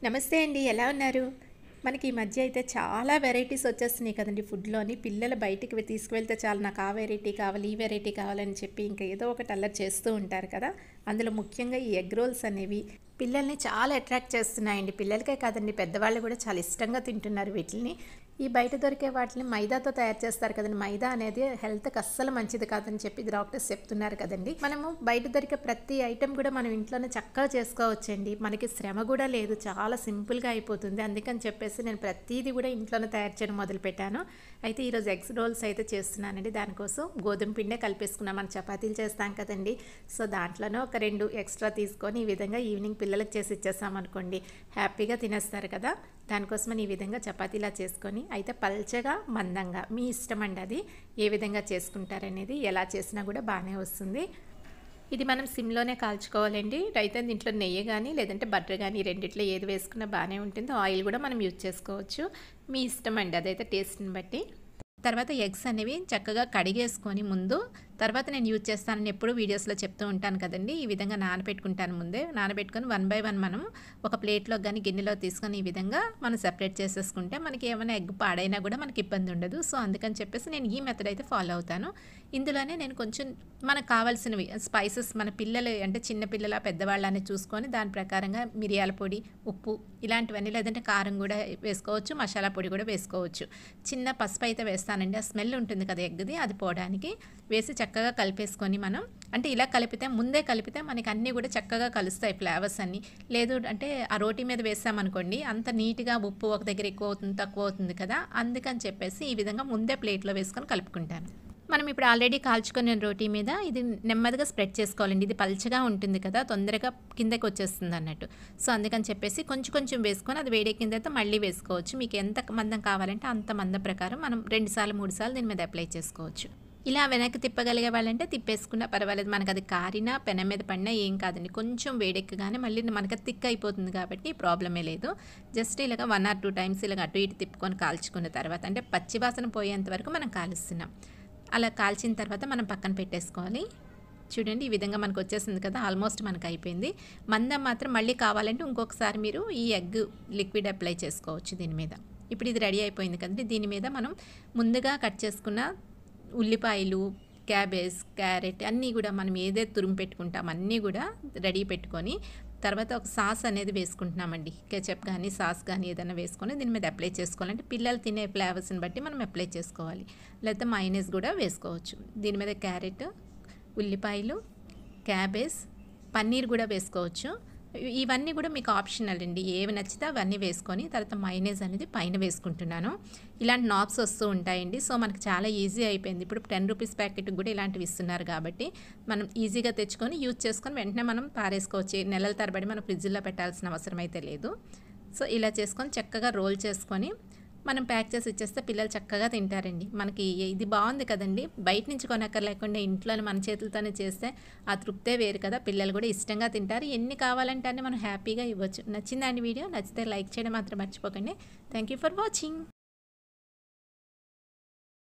నమస్తే అండి. ఎలా ఉన్నారు? మనకి ఈ మధ్య అయితే చాలా వెరైటీస్ వచ్చేస్తున్నాయి కదండీ ఫుడ్‌లోని. పిల్లలు బయటికి తీసుకువెళ్తే చాలు నాకు ఆ వెరైటీ కావాలి, ఈ వెరైటీ కావాలని చెప్పి ఇంకా ఏదో ఒకటి అల్లరి చేస్తూ ఉంటారు కదా! అందులో ముఖ్యంగా ఈ ఎగ్ రోల్స్ అనేవి పిల్లల్ని చాలా అట్రాక్ట్ చేస్తున్నాయండి. పిల్లలకే కాదండి, పెద్దవాళ్ళు కూడా చాలా ఇష్టంగా తింటున్నారు వీటిల్ని. ఈ బయట దొరికే వాటిని మైదాతో తయారు చేస్తారు కదండి. మైదా అనేది హెల్త్‌కి అస్సలు మంచిది కాదని చెప్పి డాక్టర్స్ చెప్తున్నారు కదండి. మనము బయట దొరికే ప్రతి ఐటెం కూడా మనం ఇంట్లోనే చక్కగా చేసుకోవచ్చండి. మనకి శ్రమ కూడా లేదు. చాలా సింపుల్‌గా అయిపోతుంది. అందుకని చెప్పేసి నేను ప్రతీది కూడా ఇంట్లోనే తయారు చేయడం మొదలుపెట్టాను. అయితే ఈరోజు ఎగ్స్ రోల్స్ అయితే చేస్తున్నానండి. దానికోసం గోధుమ పిండే కలిపేసుకున్నాం. మనం చపాతీలు చేస్తాం కదండి. సో దాంట్లోనే ఒక 2 ఎక్స్ట్రా తీసుకొని ఈ విధంగా ఈవినింగ్ పిల్లలకి చేసి ఇచ్చేసామనుకోండి, హ్యాపీగా తినేస్తారు కదా! దానికోసమని ఈ విధంగా చపాతీలా చేసుకొని, అయితే పల్చగా మందంగా మీ ఇష్టం అండి, అది ఏ విధంగా చేసుకుంటారనేది. ఎలా చేసినా కూడా బాగానే వస్తుంది. ఇది మనం సిమ్లోనే కాల్చుకోవాలండి. అయితే దీంట్లో నెయ్యి కానీ లేదంటే బటర్ కానీ రెండిట్లో ఏది వేసుకున్నా బాగానే ఉంటుంది. ఆయిల్ కూడా మనం యూజ్ చేసుకోవచ్చు. మీ ఇష్టం అండి, అదైతే టేస్ట్ని బట్టి. తర్వాత ఎగ్స్ అనేవి చక్కగా కడిగేసుకొని ముందు, తర్వాత నేను యూజ్ చేస్తానని ఎప్పుడు వీడియోస్లో చెప్తూ ఉంటాను కదండి. ఈ విధంగా నానబెట్టుకుంటాను. ముందే నానబెట్టుకొని 1 బై 1 మనం ఒక ప్లేట్లో కానీ గిన్నెలో తీసుకొని ఈ విధంగా మనం సెపరేట్ చేసేసుకుంటే మనకి ఏమైనా ఎగ్ పాడైనా కూడా మనకి ఇబ్బంది ఉండదు. సో అందుకని చెప్పేసి నేను ఈ మెథడ్ అయితే ఫాలో అవుతాను. ఇందులోనే నేను కొంచెం మనకు కావాల్సినవి స్పైసెస్, మన పిల్లలు అంటే చిన్న పిల్లల పెద్దవాళ్ళని చూసుకొని దాని ప్రకారంగా మిరియాల పొడి, ఉప్పు ఇలాంటివన్నీ, లేదంటే కారం కూడా వేసుకోవచ్చు, మసాలా పొడి కూడా వేసుకోవచ్చు. చిన్న పసుపు అయితే వేస్తానండి. ఆ స్మెల్ ఉంటుంది కదా ఎగ్ది, అది పోవడానికి. వేసి చక్కగా కలిపేసుకొని మనం, అంటే ఇలా కలిపితే ముందే కలిపితే మనకి అన్నీ కూడా చక్కగా కలుస్తాయి ఫ్లేవర్స్ అన్నీ. లేదు అంటే ఆ రోటీ మీద వేసామనుకోండి, అంత నీట్గా ఉప్పు ఒక దగ్గర ఎక్కువ అవుతుంది తక్కువ అవుతుంది కదా, అందుకని చెప్పేసి ఈ విధంగా ముందే ప్లేట్లో వేసుకొని కలుపుకుంటాను. మనం ఇప్పుడు ఆల్రెడీ కాల్చుకున్న రోటీ మీద ఇది నెమ్మదిగా స్ప్రెడ్ చేసుకోవాలండి. ఇది పల్చగా ఉంటుంది కదా, తొందరగా కిందకి వచ్చేస్తుంది అన్నట్టు. సో అందుకని చెప్పేసి కొంచెం కొంచెం వేసుకొని అది వేడెక్కిన తర్వాత మళ్ళీ వేసుకోవచ్చు. మీకు ఎంత మందం కావాలంటే అంత మందం ప్రకారం మనం 2 సార్లు 3 సార్లు దీని మీద అప్లై చేసుకోవచ్చు. ఇలా వెనక్కి తిప్పగలిగే వాళ్ళంటే తిప్పేసుకున్నా పర్వాలేదు. మనకు అది కారినా పెనం మీద పడినా ఏం కాదండి. కొంచెం వేడెక్కగానే మళ్ళీ మనకి థిక్ అయిపోతుంది కాబట్టి ప్రాబ్లమే లేదు. జస్ట్ ఇలాగ 1 ఆర్ 2 టైమ్స్ ఇలాగ అటు ఇటు తిప్పుకొని కాల్చుకున్న తర్వాత, అంటే పచ్చి వాసన పోయేంత వరకు మనం కాలుస్తున్నాం. అలా కాల్చిన తర్వాత మనం పక్కన పెట్టేసుకోవాలి. చూడండి ఈ విధంగా మనకు వచ్చేసింది కదా, ఆల్మోస్ట్ మనకు అయిపోయింది. మందం మాత్రం మళ్ళీ కావాలంటే ఇంకొకసారి మీరు ఈ ఎగ్ లిక్విడ్ అప్లై చేసుకోవచ్చు దీని మీద. ఇప్పుడు ఇది రెడీ అయిపోయింది కదండి. దీని మీద మనం ముందుగా కట్ చేసుకున్న ఉల్లిపాయలు, క్యాబేజ్, క్యారెట్ అన్నీ కూడా మనం ఏదైతే తురుము పెట్టుకుంటాం అన్నీ కూడా రెడీ పెట్టుకొని, తర్వాత ఒక సాస్ అనేది వేసుకుంటున్నామండి. కెచప్ కానీ సాస్ కానీ ఏదైనా వేసుకొని దీని మీద అప్లై చేసుకోవాలంటే పిల్లలు తినే ఫ్లేవర్స్ని బట్టి మనం అప్లై చేసుకోవాలి. లేకపోతే మైనస్ కూడా వేసుకోవచ్చు. దీని మీద క్యారెట్, ఉల్లిపాయలు, క్యాబేజ్, పన్నీర్ కూడా వేసుకోవచ్చు. ఇవన్నీ కూడా మీకు ఆప్షనల్ అండి. ఏవి నచ్చితే అవన్నీ వేసుకొని తర్వాత మైనస్ అనేది పైన వేసుకుంటున్నాను. ఇలాంటి నాబ్స్ వస్తూ ఉంటాయండి. సో మనకు చాలా ఈజీ అయిపోయింది. ఇప్పుడు 10 రూపీస్ ప్యాకెట్కి కూడా ఇలాంటివి ఇస్తున్నారు కాబట్టి మనం ఈజీగా తెచ్చుకొని యూజ్ చేసుకొని వెంటనే మనం పారేసుకోవచ్చు. నెలల తరబడి మనం ఫ్రిడ్జ్లో పెట్టాల్సిన అవసరం అయితే లేదు. సో ఇలా చేసుకొని చక్కగా రోల్ చేసుకొని మనం ప్యాక్ చేసి ఇచ్చేస్తే పిల్లలు చక్కగా తింటారండి. మనకి ఇది బాగుంది కదండి. బయట నుంచి కొనక్కర్లేకుండా ఇంట్లోనే మన చేతులతోనే చేస్తే ఆ తృప్తే వేరు కదా. పిల్లలు కూడా ఇష్టంగా తింటారు. ఎన్ని కావాలంటే అన్ని మనం హ్యాపీగా ఇవ్వచ్చు. నచ్చిందండి వీడియో? నచ్చితే లైక్ చేయడం మాత్రం మర్చిపోకండి. Thank you for watching.